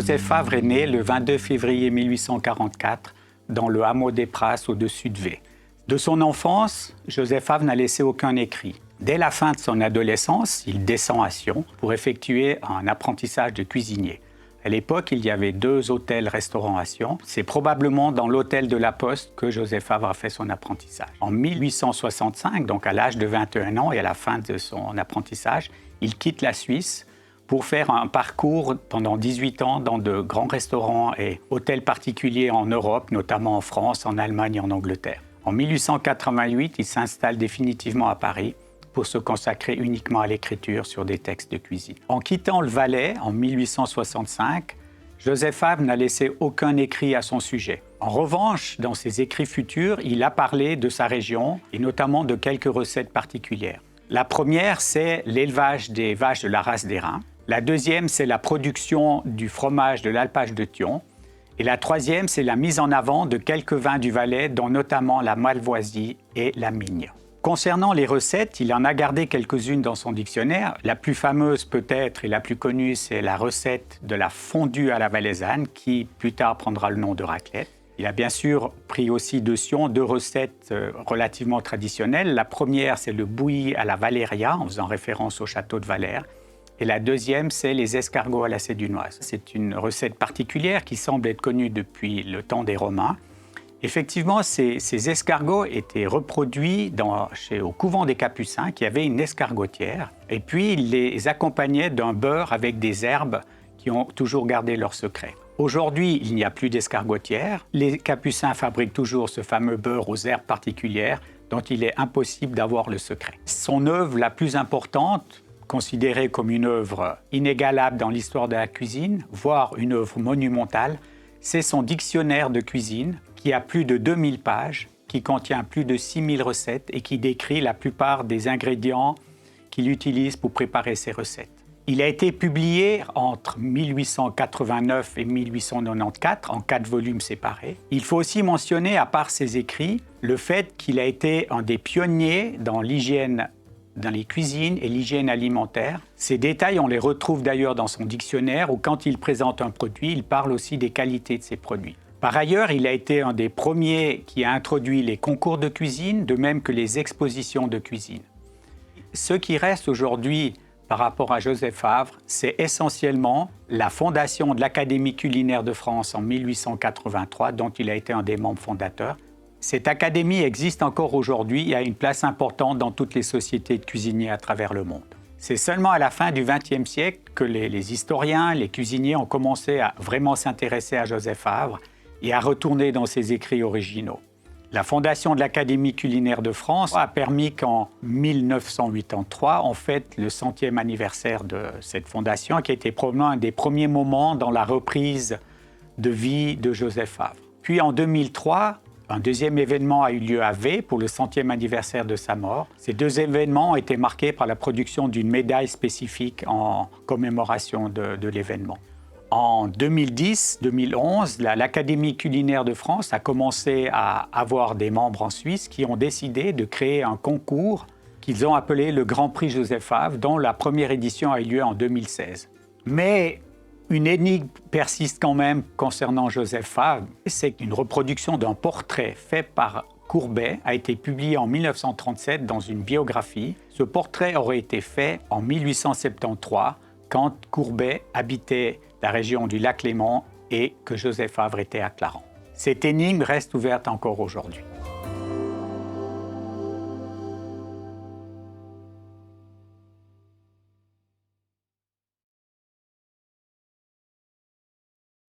Joseph Favre est né le 22 février 1844 dans le hameau des Prasses au-dessus de V. De son enfance, Joseph Favre n'a laissé aucun écrit. Dès la fin de son adolescence, il descend à Sion pour effectuer un apprentissage de cuisinier. À l'époque, il y avait 2 hôtels-restaurants à Sion. C'est probablement dans l'hôtel de la Poste que Joseph Favre a fait son apprentissage. En 1865, donc à l'âge de 21 ans et à la fin de son apprentissage, il quitte la Suisse pour faire un parcours pendant 18 ans dans de grands restaurants et hôtels particuliers en Europe, notamment en France, en Allemagne et en Angleterre. En 1888, il s'installe définitivement à Paris pour se consacrer uniquement à l'écriture sur des textes de cuisine. En quittant le Valais en 1865, Joseph Favre n'a laissé aucun écrit à son sujet. En revanche, dans ses écrits futurs, il a parlé de sa région et notamment de quelques recettes particulières. La première, c'est l'élevage des vaches de la race d'Airain. La deuxième, c'est la production du fromage de l'alpage de Thion. Et la troisième, c'est la mise en avant de quelques vins du Valais, dont notamment la Malvoisie et la Migne. Concernant les recettes, il en a gardé quelques-unes dans son dictionnaire. La plus fameuse peut-être et la plus connue, c'est la recette de la fondue à la valaisanne, qui plus tard prendra le nom de raclette. Il a bien sûr pris aussi de Sion 2 recettes relativement traditionnelles. La première, c'est le bouilli à la Valéria, en faisant référence au château de Valère. Et la deuxième, c'est les escargots à la sédunoise. C'est une recette particulière qui semble être connue depuis le temps des Romains. Effectivement, ces escargots étaient reproduits au couvent des Capucins, qui avait une escargotière. Et puis, ils les accompagnaient d'un beurre avec des herbes qui ont toujours gardé leur secret. Aujourd'hui, il n'y a plus d'escargotière. Les Capucins fabriquent toujours ce fameux beurre aux herbes particulières dont il est impossible d'avoir le secret. Son œuvre la plus importante, considérée comme une œuvre inégalable dans l'histoire de la cuisine, voire une œuvre monumentale, c'est son dictionnaire de cuisine, qui a plus de 2000 pages, qui contient plus de 6000 recettes et qui décrit la plupart des ingrédients qu'il utilise pour préparer ses recettes. Il a été publié entre 1889 et 1894 en 4 volumes séparés. Il faut aussi mentionner, à part ses écrits, le fait qu'il a été un des pionniers dans l'hygiène dans les cuisines et l'hygiène alimentaire. Ces détails, on les retrouve d'ailleurs dans son dictionnaire où quand il présente un produit, il parle aussi des qualités de ses produits. Par ailleurs, il a été un des premiers qui a introduit les concours de cuisine, de même que les expositions de cuisine. Ce qui reste aujourd'hui par rapport à Joseph Favre, c'est essentiellement la fondation de l'Académie culinaire de France en 1883, dont il a été un des membres fondateurs. Cette académie existe encore aujourd'hui et a une place importante dans toutes les sociétés de cuisiniers à travers le monde. C'est seulement à la fin du XXe siècle que les historiens, les cuisiniers ont commencé à vraiment s'intéresser à Joseph Favre et à retourner dans ses écrits originaux. La fondation de l'Académie culinaire de France a permis qu'en 1983, on fête le 100e anniversaire de cette fondation, qui a été probablement un des premiers moments dans la reprise de vie de Joseph Favre. Puis en 2003, un deuxième événement a eu lieu à V pour le 100e anniversaire de sa mort. Ces 2 événements ont été marqués par la production d'une médaille spécifique en commémoration de l'événement. En 2010-2011, l'Académie culinaire de France a commencé à avoir des membres en Suisse qui ont décidé de créer un concours qu'ils ont appelé le Grand Prix Joseph Favre, dont la première édition a eu lieu en 2016. Mais une énigme persiste quand même concernant Joseph Favre, c'est qu'une reproduction d'un portrait fait par Courbet a été publié en 1937 dans une biographie. Ce portrait aurait été fait en 1873, quand Courbet habitait la région du Lac Léman et que Joseph Favre était à Clarens. Cette énigme reste ouverte encore aujourd'hui.